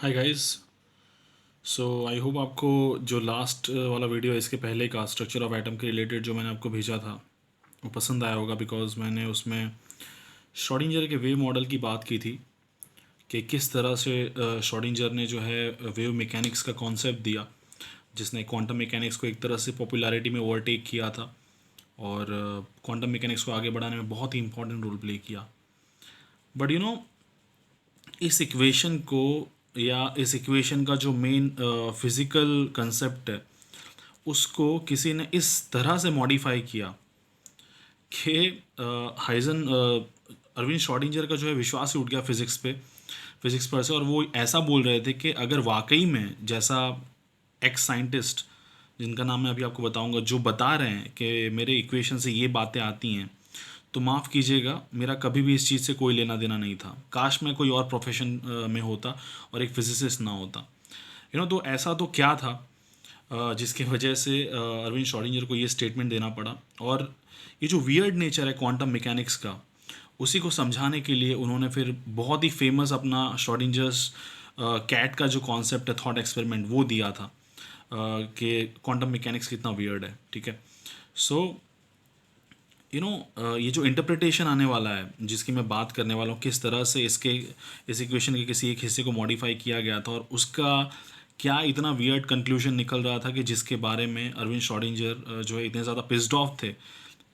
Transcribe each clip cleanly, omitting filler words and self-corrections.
Hi guys. So I hope आपको जो last वाला वीडियो है इसके पहले का स्ट्रक्चर ऑफ एटम के रिलेटेड जो मैंने आपको भेजा था वो पसंद आया होगा, बिकॉज मैंने उसमें श्रोडिंगर के वेव मॉडल की बात की थी कि किस तरह से श्रोडिंगर ने जो है वेव मैकेनिक्स का कॉन्सेप्ट दिया, जिसने क्वांटम मैकेनिक्स को एक तरह से पॉपुलैरिटी में ओवरटेक किया था और क्वांटम मैकेनिक्स को आगे बढ़ाने में बहुत ही इंपॉर्टेंट रोल प्ले किया। बट इस इक्वेशन को या इस इक्वेशन का जो मेन फिज़िकल कंसेप्ट है उसको किसी ने इस तरह से मॉडिफाई किया कि हाइजन अरविंद श्रोडिंगर का जो है विश्वास ही उठ गया फिज़िक्स पर से। और वो ऐसा बोल रहे थे कि अगर वाकई में जैसा एक्स साइंटिस्ट, जिनका नाम मैं अभी आपको बताऊंगा, जो बता रहे हैं कि मेरे इक्वेशन से ये बातें आती हैं, तो माफ़ कीजिएगा, मेरा कभी भी इस चीज़ से कोई लेना देना नहीं था। काश मैं कोई और प्रोफेशन में होता और एक फिजिसिस्ट ना होता। तो ऐसा तो क्या था जिसकी वजह से अरविंद श्रोडिंगर को ये स्टेटमेंट देना पड़ा। और ये जो वियर्ड नेचर है क्वांटम मैकेनिक्स का, उसी को समझाने के लिए उन्होंने फिर बहुत ही फेमस अपना श्रोडिंजर्स कैट का जो कॉन्सेप्ट है, थॉट एक्सपेरिमेंट, वो दिया था कि क्वांटम मैकेनिक्स कितना वियर्ड है। ठीक है। सो ये जो इंटरप्रिटेशन आने वाला है जिसकी मैं बात करने वाला हूँ, किस तरह से इस इक्वेशन के किसी एक हिस्से को मॉडिफाई किया गया था और उसका क्या इतना वियर्ड कंक्लूजन निकल रहा था कि जिसके बारे में अरविंद श्रोडिंगर जो है इतने ज़्यादा पिस्ड ऑफ थे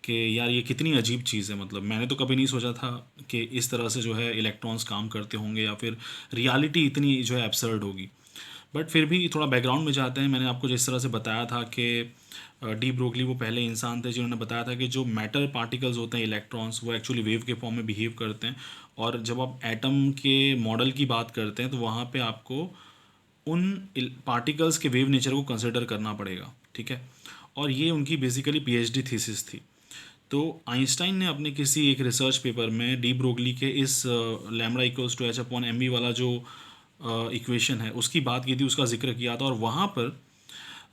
कि यार ये कितनी अजीब चीज़ है। मतलब मैंने तो कभी नहीं सोचा था कि इस तरह से जो है इलेक्ट्रॉन्स काम करते होंगे या फिर रियलिटी इतनी जो है एब्सर्ड होगी। बट फिर भी थोड़ा बैकग्राउंड में जाते हैं। मैंने आपको जिस तरह से बताया था कि डी ब्रोगली वो पहले इंसान थे जिन्होंने बताया था कि जो मैटर पार्टिकल्स होते हैं, इलेक्ट्रॉन्स, वो एक्चुअली वेव के फॉर्म में बिहेव करते हैं। और जब आप एटम के मॉडल की बात करते हैं तो वहाँ पे आपको उन पार्टिकल्स के वेव नेचर को कंसिडर करना पड़ेगा। ठीक है। और ये उनकी बेसिकली पीएचडी थीसिस थी। तो आइंस्टाइन ने अपने किसी एक रिसर्च पेपर में डी ब्रोगली के इस lambda equals to h upon m v वाला जो इक्वेशन है उसकी बात की थी, उसका जिक्र किया था। और वहाँ पर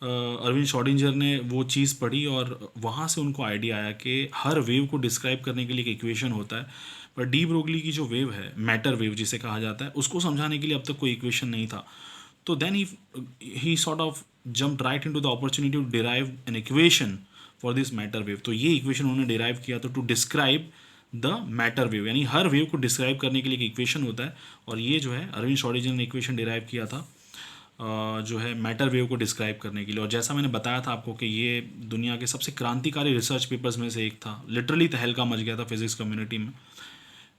अरविंद श्रोडिंगर ने वो चीज़ पढ़ी और वहाँ से उनको आइडिया आया कि हर वेव को डिस्क्राइब करने के लिए एक इक्वेशन होता है। पर डी ब्रोगली की जो वेव है, मैटर वेव जिसे कहा जाता है, उसको समझाने के लिए अब तक कोई इक्वेशन नहीं था। तो then he sort of jump right into the opportunity to derive an equation for this matter wave. तो ये इक्वेशन उन्होंने डिराइव किया था to describe the matter wave, यानी हर वेव को डिस्क्राइब करने के लिए एक इक्वेशन होता है। और ये जो है अरविंद श्रोडिंगर ने इक्वेशन डिराइव किया था जो है मैटर वेव को डिस्क्राइब करने के लिए। और जैसा मैंने बताया था आपको कि ये दुनिया के सबसे क्रांतिकारी रिसर्च पेपर्स में से एक था। लिटरली तहलका मच गया था फिजिक्स कम्युनिटी में,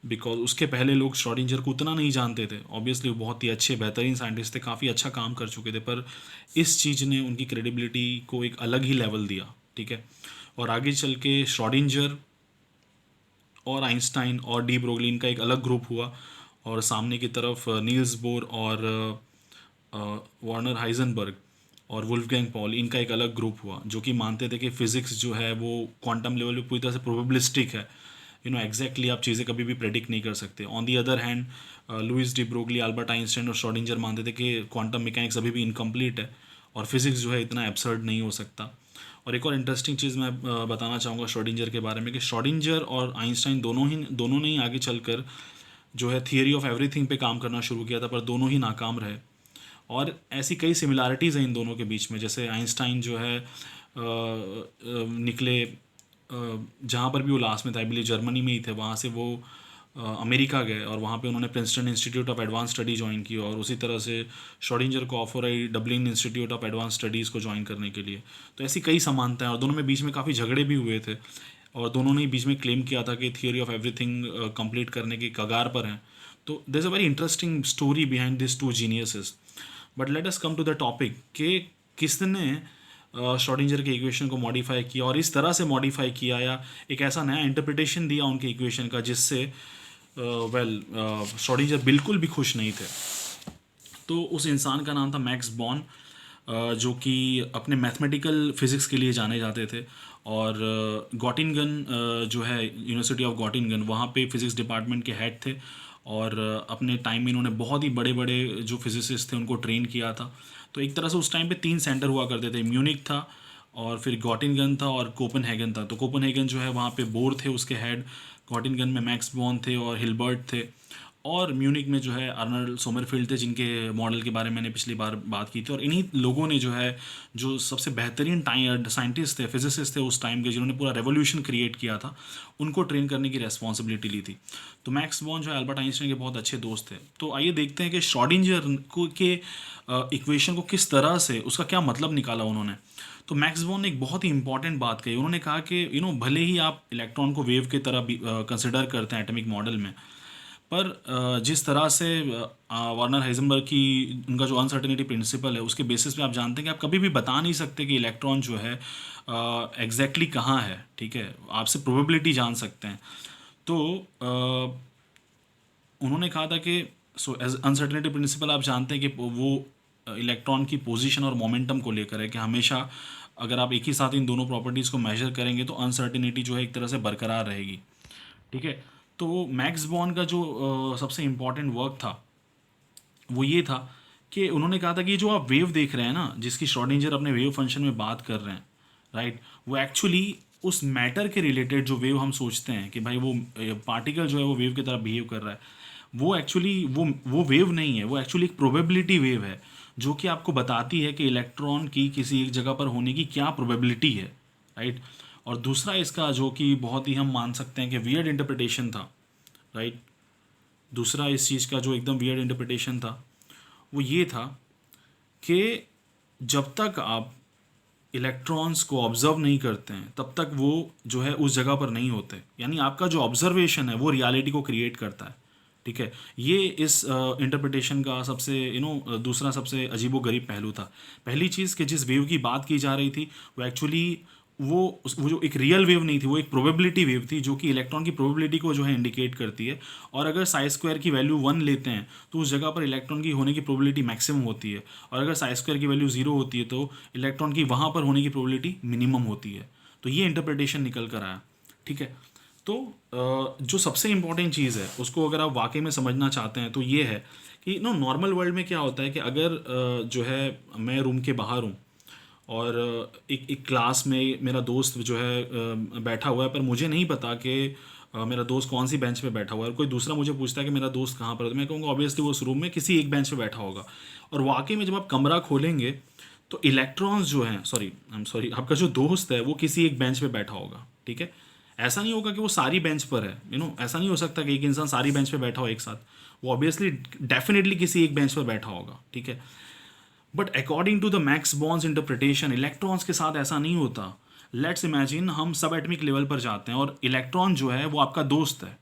बिकॉज उसके पहले लोग श्रोडिंगर को उतना नहीं जानते थे। ऑब्वियसली वो बहुत ही अच्छे बेहतरीन साइंटिस्ट थे, काफ़ी अच्छा काम कर चुके थे, पर इस चीज़ ने उनकी क्रेडिबिलिटी को एक अलग ही लेवल दिया। ठीक है। और आगे चल के श्रोडिंगर और आइंस्टाइन और डी ब्रोगली, इनका एक अलग ग्रुप हुआ। और सामने की तरफ नील्स बोर और वार्नर हाइजनबर्ग और वुल्फगैंग पॉल, इनका एक अलग ग्रुप हुआ जो कि मानते थे कि फिज़िक्स जो है वो क्वांटम लेवल पे पूरी तरह से प्रोबेबिलिस्टिक है। एग्जैक्टली आप चीज़ें कभी भी प्रेडिक्ट नहीं कर सकते। On the other hand Louis de Broglie, Albert Einstein और श्रोडिंगर मानते थे कि क्वांटम मैकेनिक्स अभी भी इनकम्प्लीट है और फिज़िक्स जो है इतना एब्सर्ड नहीं हो सकता। और एक और इंटरेस्टिंग चीज़ मैं बताना चाहूँगा श्रोडिंगर के बारे में कि श्रोडिंगर और आइंस्टाइन दोनों ने ही आगे चलकर जो है थियरी ऑफ एवरीथिंग पे काम करना शुरू किया था, पर दोनों ही नाकाम रहे। और ऐसी कई सिमिलैरिटीज़ हैं इन दोनों के बीच में। जैसे आइंस्टाइन जो है निकले जहाँ पर भी वो लास्ट में था, आई बिलीव जर्मनी में ही थे, वहाँ से वो अमेरिका गए और वहाँ पे उन्होंने Princeton institute of advance study join की। और उसी तरह से श्रोडिंगर को offer I Dublin institute of advance studies को ज्वाइन करने के लिए। तो ऐसी कई समानताएं, और दोनों में बीच में काफ़ी झगड़े भी हुए थे। और दोनों ने ही बीच में क्लेम किया था कि थियोरी ऑफ एवरीथिंग कंप्लीट करने की कगार पर हैं। तो there is a very interesting story behind this two geniuses. But let us come to the topic कि किसने श्रोडिंगर के इक्वेशन को मॉडिफाई किया और इस तरह से मॉडिफाई किया या एक ऐसा नया इंटरप्रिटेशन दिया उनके इक्वेशन का जिससे श्रोडिंगर बिल्कुल भी खुश नहीं थे। तो उस इंसान का नाम था मैक्स बॉर्न, जो कि अपने मैथमेटिकल फिज़िक्स के लिए जाने जाते थे। और गॉटिंगन जो है यूनिवर्सिटी ऑफ गॉटिंगन, वहाँ पे फिज़िक्स डिपार्टमेंट के हेड थे। और अपने टाइम में इन्होंने बहुत ही बड़े बड़े जो फिजिसिस्ट थे उनको ट्रेन किया था। तो एक तरह से उस टाइम पे 3 सेंटर हुआ करते थे, म्यूनिक था और फिर गॉटिंगन था और कोपनहेगन था। तो कोपनहेगन जो है वहाँ पे बोर थे उसके हेड, गॉटिंगन में मैक्स बॉर्न थे और हिल्बर्ट थे। और म्यूनिक में जो है अर्नल्ड सोमरफील्ड थे, जिनके मॉडल के बारे में मैंने पिछली बार बात की थी। और इन्हीं लोगों ने जो है, जो सबसे बेहतरीन साइंटिस्ट थे, फिजिसिस्ट थे उस टाइम के, जिन्होंने पूरा रेवोल्यूशन क्रिएट किया था, उनको ट्रेन करने की रेस्पॉन्सिबिलिटी ली थी। तो मैक्स बॉर्न जो है अल्बर्ट आइंस्टाइन के बहुत अच्छे दोस्त थे। तो आइए देखते हैं कि श्रोडिंगर को के इक्वेशन को किस तरह से, उसका क्या मतलब निकाला उन्होंने। तो मैक्स बॉर्न ने एक बहुत ही इंपॉर्टेंट बात कही। उन्होंने कहा कि भले ही आप इलेक्ट्रॉन को वेव की तरह कंसिडर करते हैं एटॉमिक मॉडल में, पर जिस तरह से वार्नर हाइजेनबर्ग की उनका जो अनसर्टेनिटी प्रिंसिपल है, उसके बेसिस पे आप जानते हैं कि आप कभी भी बता नहीं सकते कि इलेक्ट्रॉन जो है एग्जैक्टली कहाँ है। ठीक है, आपसे प्रोबेबिलिटी जान सकते हैं। तो उन्होंने कहा था कि सो एज अनसर्टेनिटी प्रिंसिपल आप जानते हैं कि वो इलेक्ट्रॉन की पोजीशन और मोमेंटम को लेकर है, कि हमेशा अगर आप एक ही साथ इन दोनों प्रॉपर्टीज़ को मेजर करेंगे तो अनसर्टेनिटी जो है एक तरह से बरकरार रहेगी। ठीक है, तो मैक्स बॉर्न का जो सबसे इम्पॉर्टेंट वर्क था वो ये था कि उन्होंने कहा था कि जो आप वेव देख रहे हैं ना, जिसकी श्रोडिंगर अपने वेव फंक्शन में बात कर रहे हैं, राइट, वो एक्चुअली उस मैटर के रिलेटेड जो वेव हम सोचते हैं कि भाई वो पार्टिकल जो है वो वेव की तरह बिहेव कर रहा है, वो एक्चुअली वो वेव नहीं है, वो एक्चुअली एक प्रोबेबिलिटी वेव है, जो कि आपको बताती है कि इलेक्ट्रॉन की किसी एक जगह पर होने की क्या प्रोबेबिलिटी है, राइट। और दूसरा इसका जो कि बहुत ही हम मान सकते हैं कि वियर्ड इंटरप्रिटेशन था, राइट, दूसरा इस चीज़ का जो एकदम वियर्ड इंटरप्रिटेशन था वो ये था कि जब तक आप इलेक्ट्रॉन्स को ऑब्जर्व नहीं करते हैं तब तक वो जो है उस जगह पर नहीं होते। यानी आपका जो ऑब्जर्वेशन है वो रियलिटी को क्रिएट करता है। ठीक है, ये इस इंटरप्रिटेशन का सबसे दूसरा सबसे अजीबोगरीब पहलू था। पहली चीज़ कि जिस वेव की बात की जा रही थी वो एक्चुअली वो जो एक रियल वेव नहीं थी, वो एक प्रोबेबिलिटी वेव थी, जो कि इलेक्ट्रॉन की प्रोबेबिलिटी को जो है इंडिकेट करती है। और अगर साई स्क्वायर की वैल्यू 1 लेते हैं तो उस जगह पर इलेक्ट्रॉन की होने की प्रोबेबिलिटी मैक्सिमम होती है, और अगर साई स्क्वायर की वैल्यू 0 होती है तो इलेक्ट्रॉन की वहाँ पर होने की प्रोबेबिलिटी मिनिमम होती है। तो ये इंटरप्रिटेशन निकल कर आया। ठीक है, तो जो सबसे इम्पॉर्टेंट चीज़ है उसको अगर आप वाकई में समझना चाहते हैं तो ये है कि नॉर्मल वर्ल्ड में क्या होता है कि अगर जो है मैं रूम के बाहर हूँ और एक क्लास में मेरा दोस्त जो है बैठा हुआ है, पर मुझे नहीं पता कि मेरा दोस्त कौन सी बेंच पे बैठा हुआ है, और कोई दूसरा मुझे पूछता है कि मेरा दोस्त कहाँ पर है, तो मैं कहूँगा ऑब्वियसली वो उस रूम में किसी एक बेंच पे बैठा होगा। और वाकई में जब आप कमरा खोलेंगे तो इलेक्ट्रॉन्स जो हैं, सॉरी आपका जो दोस्त है वो किसी एक बेंच पे बैठा होगा। ठीक है, ऐसा नहीं होगा कि वो सारी बेंच पर है, ऐसा नहीं हो सकता कि एक इंसान सारी बेंच पे बैठा हो एक साथ। वो ऑब्वियसली डेफिनेटली किसी एक बेंच पर बैठा होगा। ठीक है, but according to the Max Born's interpretation electrons के साथ ऐसा नहीं होता। लेट्स इमेजिन हम सब एटमिक लेवल पर जाते हैं और इलेक्ट्रॉन जो है वो आपका दोस्त है।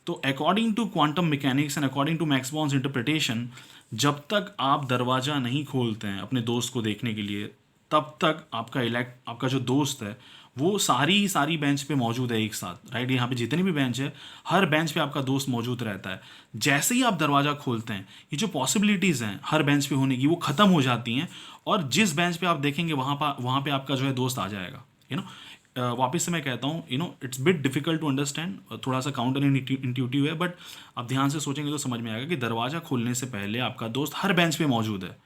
तो according to quantum mechanics and according to Max Born's interpretation, जब तक आप दरवाज़ा नहीं खोलते हैं अपने दोस्त को देखने के लिए, तब तक आपका जो दोस्त है वो सारी बेंच पे मौजूद है एक साथ, राइट। यहाँ पे जितनी भी बेंच है, हर बेंच पे आपका दोस्त मौजूद रहता है। जैसे ही आप दरवाज़ा खोलते हैं, ये जो पॉसिबिलिटीज़ हैं हर बेंच पे होने की वो ख़त्म हो जाती हैं, और जिस बेंच पे आप देखेंगे वहाँ पे आपका जो है दोस्त आ जाएगा। वापस से मैं कहता हूँ, it's bit difficult to understand, थोड़ा सा काउंटर इंट्यूटिव है, बट आप ध्यान से सोचेंगे तो समझ में आएगा कि दरवाज़ा खोलने से पहले आपका दोस्त हर बेंच पे मौजूद है,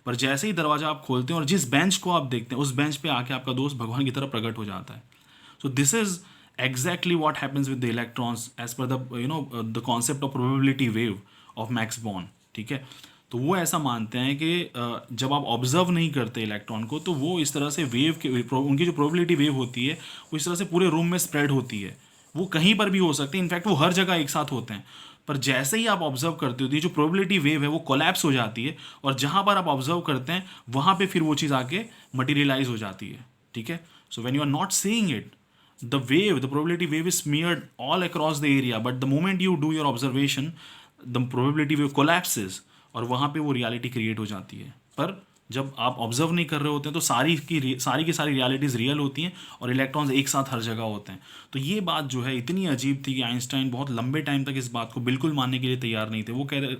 पर जैसे ही दरवाज़ा आप खोलते हैं और जिस बेंच को आप देखते हैं उस बेंच पे आके आपका दोस्त भगवान की तरह प्रकट हो जाता है। So this is exactly what happens with the electrons as per the concept of probability wave of Max Born. ठीक है, तो वो ऐसा मानते हैं कि जब आप ऑब्जर्व नहीं करते इलेक्ट्रॉन को तो वो इस तरह से वेव के उनकी जो प्रोबेबिलिटी वेव होती है वो इस तरह से पूरे रूम में स्प्रेड होती है। वो कहीं पर भी हो सकते हैं, इनफैक्ट वो हर जगह एक साथ होते हैं, पर जैसे ही आप ऑब्जर्व करते हो तो ये जो प्रोबेबिलिटी वेव है वो कोलैप्स हो जाती है, और जहाँ पर आप ऑब्जर्व करते हैं वहाँ पे फिर वो चीज़ आके मटीरियलाइज हो जाती है। ठीक है, so when you are not seeing it, the probability wave is smeared all across the area, but the moment you do your observation, the probability wave collapses और वहाँ पे वो रियलिटी क्रिएट हो जाती है। पर जब आप ऑब्जर्व नहीं कर रहे होते हैं तो सारी की सारी रियलिटीज़ रियल होती हैं और इलेक्ट्रॉन्स एक साथ हर जगह होते हैं। तो ये बात जो है इतनी अजीब थी कि आइंस्टाइन बहुत लंबे टाइम तक इस बात को बिल्कुल मानने के लिए तैयार नहीं थे। वो कह रहे,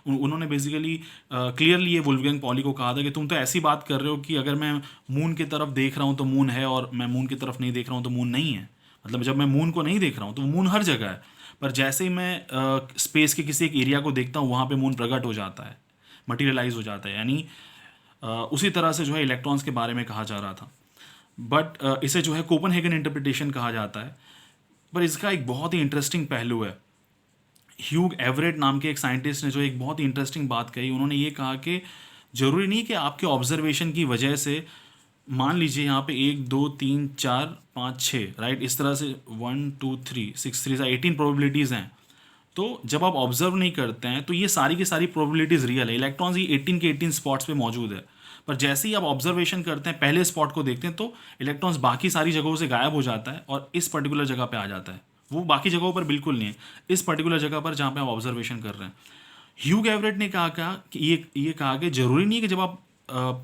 उन्होंने बेसिकली क्लियरली ये वुल्फगैंग पॉली को कहा था कि तुम तो ऐसी बात कर रहे हो कि अगर मैं मून की तरफ देख रहा हूँ तो मून है, और मैं मून की तरफ नहीं देख रहा हूँ तो मून नहीं है। मतलब जब मैं मून को नहीं देख रहा हूँ तो मून हर जगह है, पर जैसे ही मैं स्पेस के किसी एक एरिया को देखता हूँ वहाँ पे मून प्रकट हो जाता है, मटीरियलाइज हो जाता है। यानी उसी तरह से जो है इलेक्ट्रॉन्स के बारे में कहा जा रहा था, बट इसे जो है कोपेनहेगन इंटरप्रिटेशन कहा जाता है। पर इसका एक बहुत ही इंटरेस्टिंग पहलू है ह्यूग एवरेट नाम के एक साइंटिस्ट ने जो एक बहुत ही इंटरेस्टिंग बात कही, उन्होंने ये कहा कि ज़रूरी नहीं कि आपके ऑब्जर्वेशन की वजह से, मान लीजिए यहाँ पे 1 2 3 4 5 6, राइट, इस तरह से 1 2 3 6 3 18 प्रोबेबिलिटीज़ हैं। तो जब आप ऑब्जर्व नहीं करते हैं तो ये सारी की सारी प्रोबेबिलिटीज़ रियल है, इलेक्ट्रॉन्स ये 18 के 18 स्पॉट्स पे मौजूद है। पर जैसे ही आप ऑब्जर्वेशन करते हैं, पहले स्पॉट को देखते हैं, तो इलेक्ट्रॉन्स बाकी सारी जगहों से गायब हो जाता है और इस पर्टिकुलर जगह पे आ जाता है। वो बाकी जगहों पर बिल्कुल नहीं है, इस पर्टिकुलर जगह पर जहाँ पे आप ऑब्जर्वेशन कर रहे हैं। ह्यूग एवरेट ने कहा कि ये कहा कि जरूरी नहीं है कि जब आप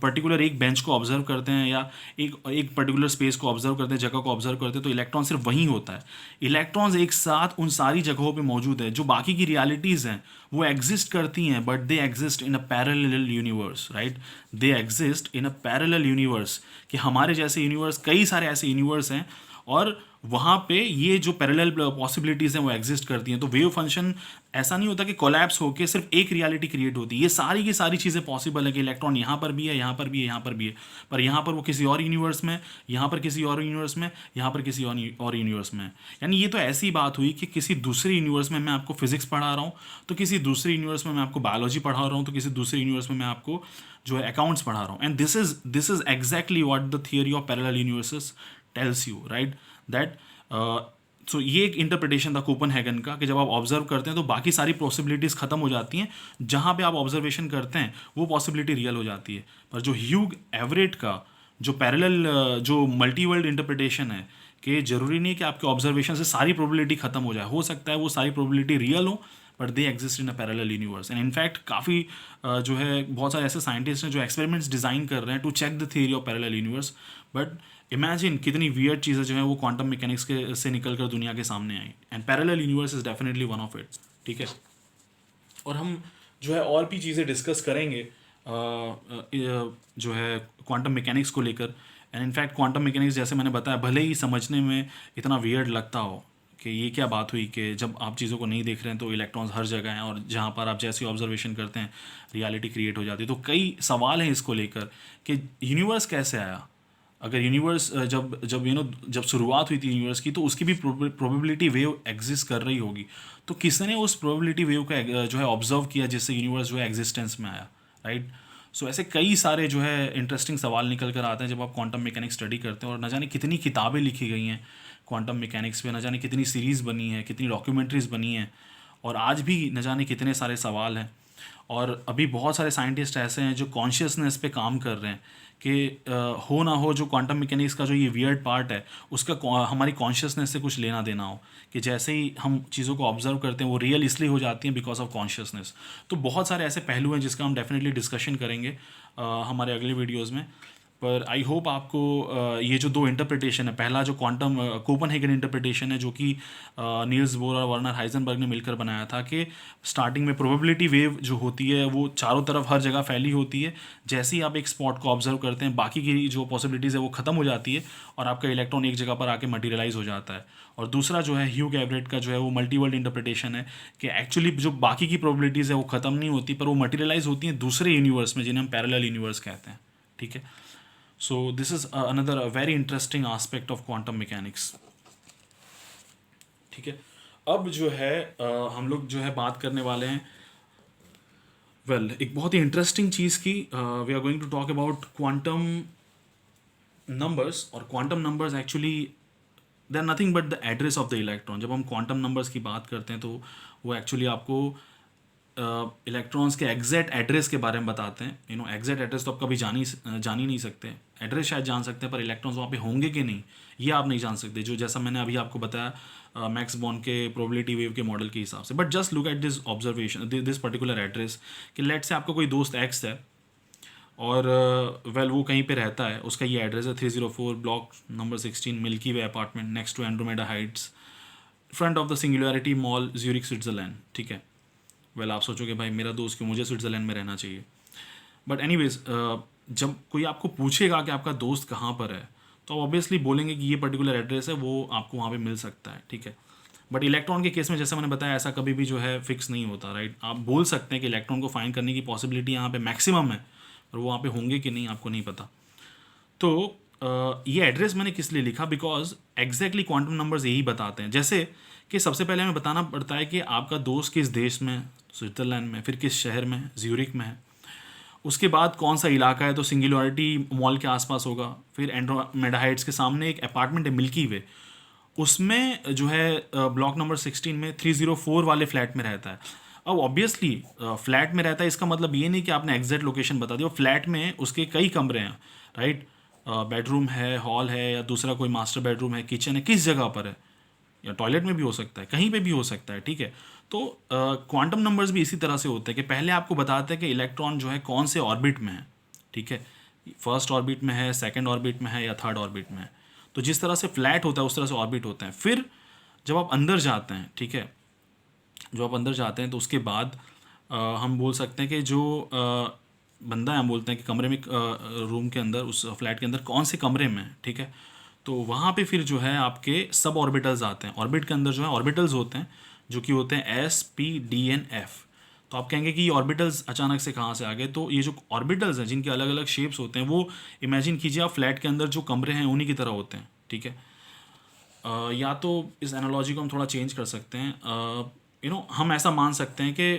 पर्टिकुलर एक बेंच को ऑब्जर्व करते हैं या एक पर्टिकुलर स्पेस को ऑब्जर्व करते हैं, जगह को ऑब्जर्व करते हैं, तो इलेक्ट्रॉन सिर्फ वहीं होता है। इलेक्ट्रॉन्स एक साथ उन सारी जगहों पे मौजूद है। जो बाकी की रियलिटीज़ हैं वो एग्जिस्ट करती हैं, but they exist in a parallel universe, right, they exist in a parallel universe. कि हमारे जैसे यूनिवर्स, कई सारे ऐसे यूनिवर्स हैं और वहाँ पे ये जो पैरेलल पॉसिबिलिटीज़ हैं वो एग्जिस्ट करती हैं। तो वेव फंक्शन ऐसा नहीं होता कि कोलैप्स होकर सिर्फ एक रियलिटी क्रिएट होती है। ये सारी की सारी चीज़ें पॉसिबल है कि इलेक्ट्रॉन यहाँ पर भी है, यहाँ पर भी है, यहाँ पर भी है, पर यहाँ पर वो किसी और यूनिवर्स में, यहाँ पर किसी और यूनिवर्स में, यहाँ पर किसी और यूनिवर्स में। यानी ये तो ऐसी बात हुई कि किसी दूसरे यूनिवर्स में मैं आपको फिजिक्स पढ़ा रहा हूँ, तो किसी दूसरे यूनिवर्स में मैं आपको बायोलॉजी पढ़ा रहा हूँ, तो किसी दूसरे यूनिवर्स में मैं आपको जो है अकाउंट्स पढ़ा रहा हूँ। And this is exactly what the theory of parallel universes tells you, right, that so ये एक इंटरप्रिटेशन था कोपनहेगन का कि जब आप ऑब्जर्व करते हैं तो बाकी सारी पॉसिबिलिटीज़ खत्म हो जाती हैं, जहाँ पे आप ऑब्जर्वेशन करते हैं वो पॉसिबिलिटी रियल हो जाती है। पर जो ह्यूग एवरेट का जो पैरेलल जो मल्टी वर्ल्ड इंटरप्रिटेशन है कि ज़रूरी नहीं है कि आपके ऑब्जर्वेशन से सारी प्रोबेबिलिटी खत्म हो जाए, हो सकता है वो सारी प्रोबेबिलिटी रियल हो, but they exist in a parallel universe. And in fact काफ़ी जो है बहुत सारे ऐसे साइंटिस्ट हैं जो एक्सपेरिमेंट्स डिज़ाइन कर रहे हैं to check the theory of parallel universe. But imagine कितनी वियर्ड चीज़ें जो है वो क्वांटम मैकेनिक्स के से निकल कर दुनिया के सामने आई, and parallel universe is definitely one of it, ठीक है। और हम जो है और भी चीज़ें डिस्कस करेंगे जो है क्वांटम मैकेनिक्स को लेकर। एंड इनफैक्ट क्वांटम मैकेनिक्स जैसे मैंने बताया, भले ही समझने में इतना वियर्ड लगता हो कि ये क्या बात हुई कि जब आप चीज़ों को नहीं देख रहे हैं तो इलेक्ट्रॉन्स हर जगह हैं और जहाँ पर आप जैसे ऑब्जर्वेशन करते हैं रियलिटी क्रिएट हो जाती है। तो कई सवाल हैं इसको लेकर कि यूनिवर्स कैसे आया। अगर यूनिवर्स जब जब जब शुरुआत हुई थी यूनिवर्स की, तो उसकी भी प्रोबेबिलिटी वेव एग्जिस्ट कर रही होगी, तो किसने उस प्रोबेबिलिटी वेव का जो है ऑब्जर्व किया जिससे यूनिवर्स जो है एग्जिस्टेंस में आया, राइट। सो ऐसे कई सारे जो है इंटरेस्टिंग सवाल निकल कर आते हैं जब आप क्वांटम मैकेनिक्स स्टडी करते हैं। और न जाने कितनी किताबें लिखी गई हैं क्वांटम मैकेनिक्स पे, न जाने कितनी सीरीज़ बनी है, कितनी डॉक्यूमेंट्रीज़ बनी हैं, और आज भी न जाने कितने सारे सवाल हैं। और अभी बहुत सारे साइंटिस्ट ऐसे हैं जो कॉन्शियसनेस पे काम कर रहे हैं कि हो ना हो जो क्वांटम मैकेनिक्स का जो ये वियर्ड पार्ट है उसका हमारी कॉन्शियसनेस से कुछ लेना देना हो, कि जैसे ही हम चीज़ों को ऑब्जर्व करते हैं वो रियल इसलिए हो जाती हैं बिकॉज ऑफ कॉन्शियसनेस। तो बहुत सारे ऐसे पहलू हैं जिसका हम डेफिनेटली डिस्कशन करेंगे हमारे अगले वीडियोज़ में। पर आई होप आपको ये जो दो इंटरप्रिटेशन है, पहला जो क्वांटम कोपनहेगन इंटरप्रिटेशन है जो कि नील्स बोर और वर्नर हाइजेनबर्ग ने मिलकर बनाया था, कि स्टार्टिंग में प्रोबेबिलिटी वेव जो होती है वो चारों तरफ हर जगह फैली होती है, जैसे ही आप एक स्पॉट को ऑब्जर्व करते हैं बाकी की जो पॉसिबिलिटीज़ है वो ख़त्म हो जाती है और आपका इलेक्ट्रॉन एक जगह पर आके मटीरियलाइज हो जाता है। और दूसरा जो है ह्यूग एवरेट का जो है वो मल्टी वर्ल्ड इंटरप्रिटेशन है कि एक्चुअली जो बाकी की प्रोबेबिलिटीज़ है वो ख़त्म नहीं होती, पर वो मटीरियलाइज होती हैं दूसरे यूनिवर्स में जिन्हें हम पैरेलल यूनिवर्स कहते हैं, ठीक है। So this is another very interesting aspect of quantum mechanics, ठीक है। अब जो है हम लोग जो है बात करने वाले हैं एक बहुत ही इंटरेस्टिंग चीज़ की। We are going to talk about quantum numbers. और quantum numbers actually they are nothing but the address of the electron. जब हम क्वांटम नंबर्स की बात करते हैं तो वो एक्चुअली आपको इलेक्ट्रॉन्स के एग्जैक्ट एड्रेस के बारे में बताते हैं। एग्जैक्ट एड्रेस तो आप कभी जान ही नहीं सकते। एड्रेस शायद जान सकते हैं पर इलेक्ट्रॉन्स वहाँ पे होंगे कि नहीं ये आप नहीं जान सकते, जो जैसा मैंने अभी आपको बताया मैक्स बॉर्न के प्रोबेबिलिटी वेव के मॉडल के हिसाब से। But just look at this observation, this particular address, कि लेट से आपका कोई दोस्त एक्स है और वो कहीं पे रहता है, उसका ये एड्रेस है 304 block number 16 Milky Way apartment next to Andromeda Heights, front of the Singularity Mall Zurich Switzerland, ठीक है। आप सोचोगे भाई मेरा दोस्त क्यों, मुझे स्विट्ज़रलैंड में रहना चाहिए। बट एनीवेज जब कोई आपको पूछेगा कि आपका दोस्त कहाँ पर है तो आप ऑब्वियसली बोलेंगे कि ये पर्टिकुलर एड्रेस है, वो आपको वहाँ पे मिल सकता है, ठीक है। बट इलेक्ट्रॉन के केस में जैसे मैंने बताया ऐसा कभी भी जो है फिक्स नहीं होता, राइट। आप बोल सकते हैं कि इलेक्ट्रॉन को फाइंड करने की पॉसिबिलिटी यहाँ पे मैक्सिमम है, और वो वहाँ पे होंगे कि नहीं आपको नहीं पता। तो ये एड्रेस मैंने किस लिए लिखा, बिकॉज एग्जैक्टली क्वांटम नंबर्स यही बताते हैं। जैसे कि सबसे पहले हमें बताना पड़ता है कि आपका दोस्त किस देश में, स्विट्ज़रलैंड में, फिर किस शहर में, ज्यूरिक में है। उसके बाद कौन सा इलाका है, तो सिंगुलरिटी मॉल के आसपास होगा। फिर एंड्रोमेडा हाइट्स के सामने एक अपार्टमेंट है मिल्की वे, उसमें जो है ब्लॉक नंबर 16 में 304 वाले फ्लैट में रहता है। अब ऑब्वियसली फ्लैट में रहता है, इसका मतलब ये नहीं कि आपने एग्जैक्ट लोकेशन बता दिया। फ्लैट में उसके कई कमरे हैं, राइट। बेडरूम है, हॉल है, या दूसरा कोई मास्टर बेडरूम है, किचन है, किस जगह पर है, या टॉयलेट में भी हो सकता है, कहीं पे भी हो सकता है, ठीक है। तो क्वांटम नंबर्स भी इसी तरह से होते हैं कि पहले आपको बताते हैं कि इलेक्ट्रॉन जो है कौन से ऑर्बिट में है, ठीक है। फर्स्ट ऑर्बिट में है, सेकंड ऑर्बिट में है, या थर्ड ऑर्बिट में है। तो जिस तरह से फ्लैट होता है उस तरह से ऑर्बिट होते हैं। फिर जब आप अंदर जाते हैं, ठीक है, जो आप अंदर जाते हैं तो उसके बाद हम बोल सकते हैं कि जो बंदा है, हम बोलते हैं कि कमरे में, रूम के अंदर, उस फ्लैट के अंदर कौन से कमरे में है, ठीक है। तो वहाँ पे फिर जो है आपके सब ऑर्बिटल्स आते हैं। ऑर्बिट के अंदर जो है ऑर्बिटल्स होते हैं, जो कि होते हैं S, P, D, N, F. तो आप कहेंगे कि ये ऑर्बिटल्स अचानक से कहाँ से आ गए, तो ये जो ऑर्बिटल्स हैं जिनके अलग अलग शेप्स होते हैं, वो इमेजिन कीजिए आप फ्लैट के अंदर जो कमरे हैं उन्हीं की तरह होते हैं, ठीक है। या तो इस एनालॉजी को हम थोड़ा चेंज कर सकते हैं। हम ऐसा मान सकते हैं कि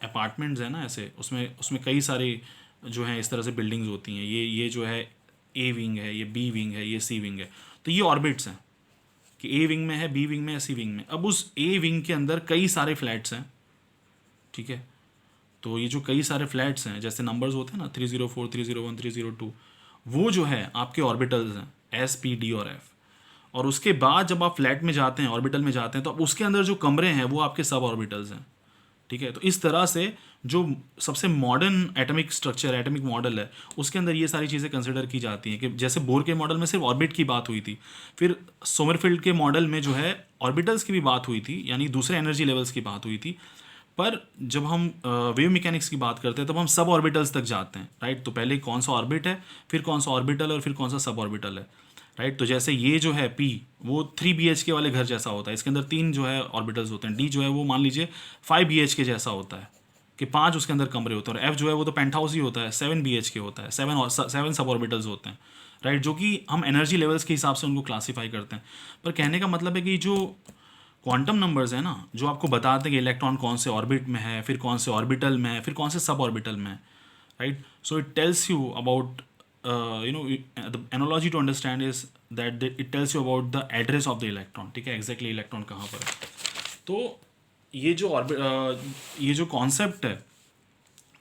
अपार्टमेंट्स हैं ना, ऐसे उसमें उसमें कई सारी जो हैं इस तरह से बिल्डिंग्स होती हैं। ये जो है ए विंग है, ये बी विंग है, ये सी विंग है। तो ये ऑर्बिट्स हैं कि ए विंग में है, बी विंग में है, सी विंग में। अब उस ए विंग के अंदर कई सारे फ्लैट्स हैं, ठीक है। तो ये जो कई सारे फ्लैट्स हैं, जैसे नंबर्स होते हैं ना, 304, 301, 302, वो जो है आपके ऑर्बिटल्स हैं, एस, पी, डी और एफ। और उसके बाद जब आप फ्लैट में जाते हैं, ऑर्बिटल में जाते हैं, तो अब उसके अंदर जो कमरे हैं वो आपके सब ऑर्बिटल्स हैं, ठीक है। तो इस तरह से जो सबसे modern atomic structure, atomic model है, उसके अंदर ये सारी चीज़ें कंसिडर की जाती हैं। कि जैसे बोर के मॉडल में सिर्फ ऑर्बिट की बात हुई थी, फिर सोमरफील्ड के मॉडल में जो है ऑर्बिटल्स की भी बात हुई थी, यानी दूसरे एनर्जी लेवल्स की बात हुई थी। पर जब हम वेव मैकेनिक्स की बात करते हैं तब हम सब ऑर्बिटल्स तक जाते हैं, राइट। तो पहले कौन सा ऑर्बिट है, फिर कौन सा ऑर्बिटल है, और फिर कौन सा सब ऑर्बिटल है, राइट। तो जैसे ये जो है पी, वो 3 BHK वाले घर जैसा होता है, इसके अंदर 3 जो है ऑर्बिटल्स होते हैं। डी जो है वो मान लीजिए 5 BHK जैसा होता है, कि 5 उसके अंदर कमरे होते हैं। और एफ जो है वो तो पेंट हाउस ही होता है, 7 BHK होता है, 7 सब ऑर्बिटल्स होते हैं, राइट। जो कि हम एनर्जी लेवल्स के हिसाब से उनको क्लासीफाई करते हैं। पर कहने का मतलब है कि जो क्वांटम नंबर्स है ना, जो आपको बताते हैं कि इलेक्ट्रॉन कौन से ऑर्बिट में है, फिर कौन से ऑर्बिटल में है, फिर कौन से सब ऑर्बिटल में है, right. So it tells you about, the analogy to understand is that it tells you about the address of the electron, ठीक है, एग्जैक्टली इलेक्ट्रॉन कहाँ पर है। तो ये जो कॉन्सेप्ट है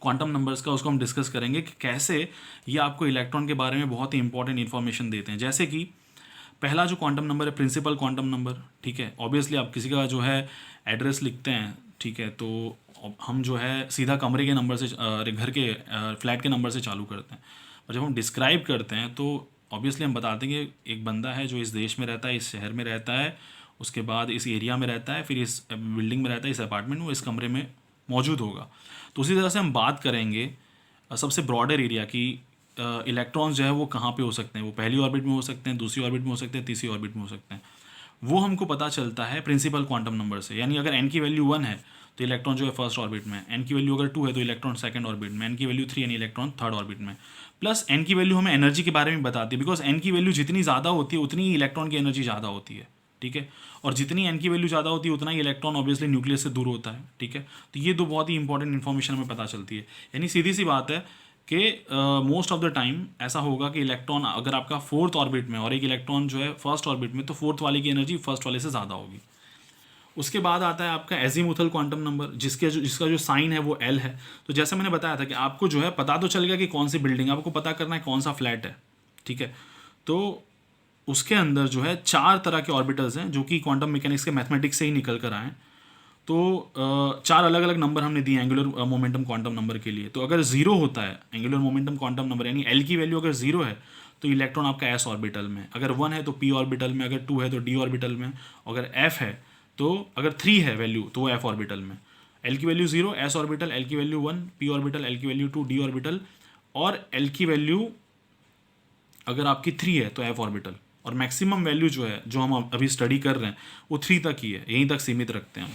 क्वांटम नंबर्स का, उसको हम डिस्कस करेंगे कि कैसे ये आपको इलेक्ट्रॉन के बारे में बहुत ही इंपॉर्टेंट इन्फॉर्मेशन देते हैं। जैसे कि पहला जो क्वांटम नंबर है, प्रिंसिपल क्वांटम नंबर, ठीक है। ऑब्वियसली आप किसी का जो है एड्रेस लिखते हैं, ठीक है, तो हम जो है सीधा कमरे के नंबर से, घर के, फ्लैट के नंबर से चालू करते हैं। और जब हम डिस्क्राइब करते हैं तो ऑब्वियसली हम बताते हैं कि एक बंदा है जो इस देश में रहता है, इस शहर में रहता है, उसके बाद इस एरिया में रहता है, फिर इस बिल्डिंग में रहता है, इस अपार्टमेंट में, वो इस कमरे में मौजूद होगा। तो उसी तरह से हम बात करेंगे सबसे ब्रॉडर एरिया की, इलेक्ट्रॉन्स जो है वो कहाँ पे हो सकते हैं। वो पहली ऑर्बिट में हो सकते हैं, दूसरी ऑर्बिट में हो सकते हैं, तीसरी ऑर्बिट में हो सकते हैं। वो हमको पता चलता है प्रिंसिपल क्वांटम नंबर से। यानी अगर n की वैल्यू 1 है तो इलेक्ट्रॉन जो है फर्स्ट ऑर्बिट में, n की वैल्यू अगर 2 है तो इलेक्ट्रॉन सेकंड ऑर्बिट में, n की वैल्यू 3 यानी इलेक्ट्रॉन थर्ड ऑर्बिट में। प्लस n की वैल्यू हमें एनर्जी के बारे में बताती है, बिकॉज n की वैल्यू जितनी ज़्यादा होती है उतनी ही इलेक्ट्रॉन की एनर्जी ज़्यादा होती है, ठीक है। और जितनी n की वैल्यू ज़्यादा होती है उतना ही इलेक्ट्रॉन ऑब्वियसली न्यूक्लियस से दूर होता है, ठीक है। तो ये दो बहुत ही इंपॉर्टेंट इन्फॉर्मेशन हमें पता चलती है। यानी सीधी सी बात है कि मोस्ट ऑफ द टाइम ऐसा होगा कि इलेक्ट्रॉन अगर आपका फोर्थ ऑर्बिट में और एक इलेक्ट्रॉन जो है फर्स्ट ऑर्बिट में, तो फोर्थ वाले की एनर्जी फर्स्ट वाले से ज़्यादा होगी। उसके बाद आता है आपका एजीमुथल क्वांटम नंबर, जिसका जो साइन है वो एल है। तो जैसे मैंने बताया था कि आपको जो है पता तो चल गया कि कौन सी बिल्डिंग है, आपको पता करना है कौन सा फ्लैट है, ठीक है। तो उसके अंदर जो है 4 तरह के ऑर्बिटल्स हैं जो कि क्वांटम मैकेनिक्स के मैथमेटिक्स से ही निकल कर आए। तो 4 अलग अलग नंबर हमने दिए एंगुलर मोमेंटम क्वांटम नंबर के लिए। तो अगर 0 होता है एंगुलर मोमेंटम क्वांटम नंबर, यानी एल की वैल्यू अगर 0 है तो इलेक्ट्रॉन आपका एस ऑर्बिटल में, अगर 1 है तो पी ऑर्बिटल में, अगर 2 है तो डी ऑर्बिटल में, अगर एफ है तो, अगर 3 है वैल्यू तो वो एफ ऑर्बिटल में। एल की वैल्यू 0 एस ऑर्बिटल, एल की वैल्यू 1 पी ऑर्बिटल, एल की वैल्यू 2 डी ऑर्बिटल, और एल की वैल्यू अगर आपकी 3 है तो एफ ऑर्बिटल। और मैक्सिमम वैल्यू जो है, जो हम अभी स्टडी कर रहे हैं, वो 3 तक ही है, यहीं तक सीमित रखते हैं हम,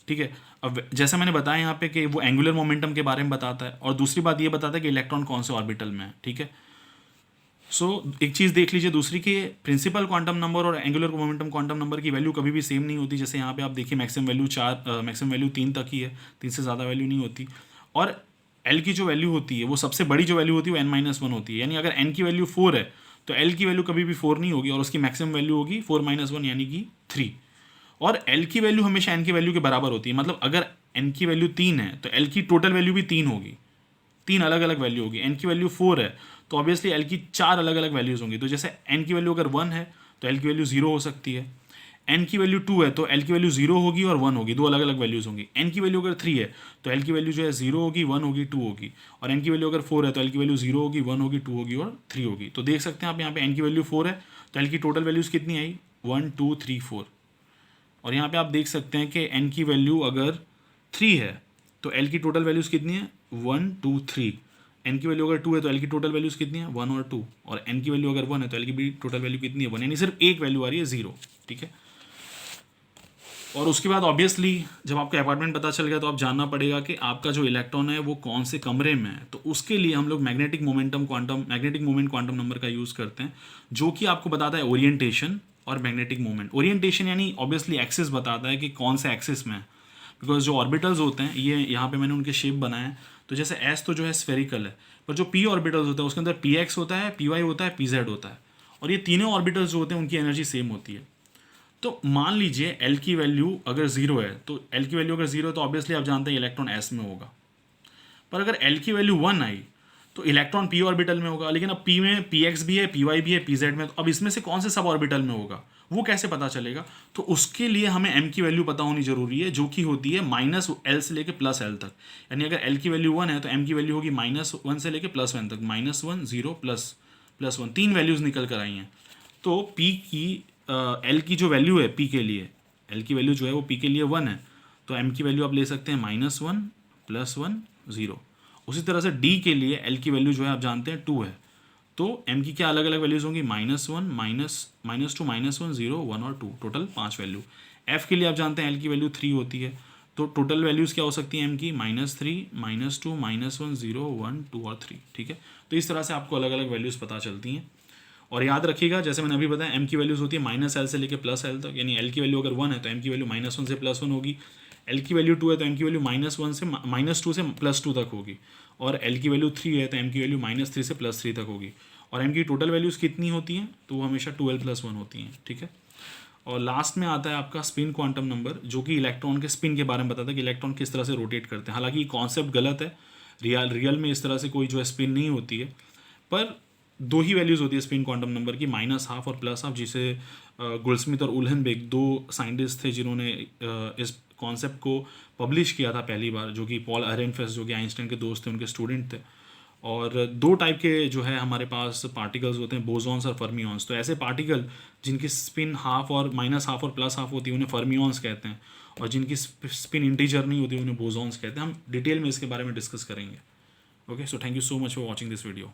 ठीक है। अब जैसा मैंने बताया यहाँ पे कि वो एंगुलर मोमेंटम के बारे में बताता है, और दूसरी बात ये बताता है कि इलेक्ट्रॉन कौन से ऑर्बिटल में है, ठीक है। सो एक चीज़ देख लीजिए दूसरी कि प्रिंसिपल क्वांटम नंबर और एंगुलर मोमेंटम क्वांटम नंबर की वैल्यू कभी भी सेम नहीं होती। जैसे यहाँ पे आप देखिए मैक्सिमम वैल्यू मैक्सिमम वैल्यू 3 तक ही है, 3 से ज़्यादा वैल्यू नहीं होती। और एल की जो वैल्यू होती है वो सबसे बड़ी जो वैल्यू होती है वो n-1 होती है। यानी अगर n की वैल्यू 4 है तो l की वैल्यू कभी भी 4 नहीं होगी और उसकी मैक्सिमम वैल्यू होगी 4-1 यानी कि 3। और l की वैल्यू हमेशा n की वैल्यू के बराबर होती है। मतलब अगर n की वैल्यू 3 है तो l की टोटल वैल्यू भी 3 होगी, 3 अलग अलग वैल्यू होगी। n की वैल्यू 4 है तो ऑब्वियसली l की 4 अलग अलग वैल्यूज़ होंगी। तो जैसे n की वैल्यू अगर 1 है तो l की वैल्यू 0 हो सकती है, n की वैल्यू 2 है तो l की वैल्यू 0 होगी और 1 होगी, दो अलग अलग वैल्यूज़ होंगी। n की वैल्यू अगर 3 है तो l की वैल्यू जो है 0 होगी, 1 होगी, 2 होगी। और n की वैल्यू अगर 4 है तो l की वैल्यू 0 होगी, 1 होगी, 2 होगी और 3 होगी। तो देख सकते हैं आप यहाँ पे n की वैल्यू 4 है तो l की टोटल वैल्यूज़ कितनी आई, 1 2 3 4। और यहाँ पे आप देख सकते हैं कि n की वैल्यू अगर 3 है तो l की टोटल वैल्यूज़ कितनी है, 1 2 3। n की वैल्यू अगर 2 है तो l की टोटल वैल्यूज़ कितनी है, 1 और 2। और n की वैल्यू अगर 1 है तो l की भी टोटल वैल्यू कितनी है, 1। यानी सिर्फ एक वैल्यू आ रही है 0। ठीक है। और उसके बाद ऑब्वियसली जब आपको अपार्टमेंट पता चल गया तो आप जानना पड़ेगा कि आपका जो इलेक्ट्रॉन है वो कौन से कमरे में है। तो उसके लिए हम लोग मैग्नेटिक मोमेंट क्वांटम नंबर का यूज़ करते हैं, जो कि आपको बताता है ओरिएंटेशन और मैग्नेटिक मोमेंट। ओरिएंटेशन यानी ऑब्वियसली एक्सिस बताता है कि कौन से एक्सिस में है, बिकॉज जो ऑर्बिटल्स होते हैं ये यहाँ पे मैंने उनके शेप बनाए हैं। तो जैसे एस तो जो है स्फेरिकल है, पर जो पी ऑर्बिटल्स होता है उसके अंदर पी एक्स होता है, पी वाई होता है, पी जेड होता है। और ये तीनों ऑर्बिटल्स जो होते हैं उनकी एनर्जी सेम होती है। तो मान लीजिए L की वैल्यू अगर 0 है तो L की वैल्यू अगर 0 है तो ऑब्वियसली आप जानते हैं इलेक्ट्रॉन S में होगा। पर अगर L की वैल्यू 1 आई तो इलेक्ट्रॉन p ऑर्बिटल में होगा। लेकिन अब p में px भी है, py भी है, pz में, तो अब इसमें से कौन से सब ऑर्बिटल में होगा वो कैसे पता चलेगा? तो उसके लिए हमें m की वैल्यू पता होनी जरूरी है, जो कि होती है -L से लेकर +L तक। यानी अगर L की वैल्यू 1 है तो m की वैल्यू होगी -1 से लेकर +1 तक, -1 0 +1। 3 वैल्यूज़ निकल कर आई हैं। तो p की L की जो वैल्यू है p के लिए, L की वैल्यू जो है वो p के लिए 1 है, तो m की वैल्यू आप ले सकते हैं -1 +1 0। उसी तरह से d के लिए L की वैल्यू जो है आप जानते हैं 2 है, तो m की क्या अलग अलग वैल्यूज़ होंगी, -1 -2 -1 0 1 और 2, टोटल 5 वैल्यू। f के लिए आप जानते हैं L की वैल्यू 3 होती है, तो टोटल वैल्यूज़ क्या हो सकती हैं m की, -3 -2 -1 0 1 2 और 3। ठीक है। तो इस तरह से आपको अलग अलग वैल्यूज़ पता चलती हैं। और याद रखिएगा जैसे मैंने अभी बताया m की वैल्यूज़ होती है -L से लेकर +L तक। यानी L की वैल्यू अगर 1 है तो m की वैल्यू -1 से +1 होगी, L की वैल्यू 2 है तो m की वैल्यू -1 से -2 से +2 तक होगी, और L की वैल्यू 3 है तो m की वैल्यू -3 से +3 तक होगी। और m की टोटल वैल्यूज़ कितनी होती हैं, तो वो हमेशा 2l+1 होती हैं। ठीक है। और लास्ट में आता है आपका स्पिन क्वांटम नंबर, जो कि इलेक्ट्रॉन के स्पिन के बारे में बताता है कि इलेक्ट्रॉन किस तरह से रोटेट करते हैं। हालांकि ये कॉन्सेप्ट गलत है, रियल में इस तरह से कोई जो है स्पिन नहीं होती है, पर दो ही वैल्यूज़ होती है स्पिन क्वांटम नंबर की, -12 और +12, जिसे गोल्डस्मिथ और उल्हनबेक दो साइंटिस्ट थे जिन्होंने इस कॉन्सेप्ट को पब्लिश किया था पहली बार, जो कि पॉल अरेनफेस्ट जो कि आइंस्टाइन के दोस्त थे, उनके स्टूडेंट थे। और दो टाइप के जो है हमारे पास पार्टिकल्स होते हैं, बोसॉन्स और फर्मियॉन्स। तो ऐसे पार्टिकल जिनकी स्पिन हाफ और -12 और +12 होती है उन्हें फर्मियॉन्स कहते हैं, और जिनकी स्पिन इंटीजर नहीं होती उन्हें बोसॉन्स कहते हैं। हम डिटेल में इसके बारे में डिस्कस करेंगे। Okay, so thank you so much for watching this video.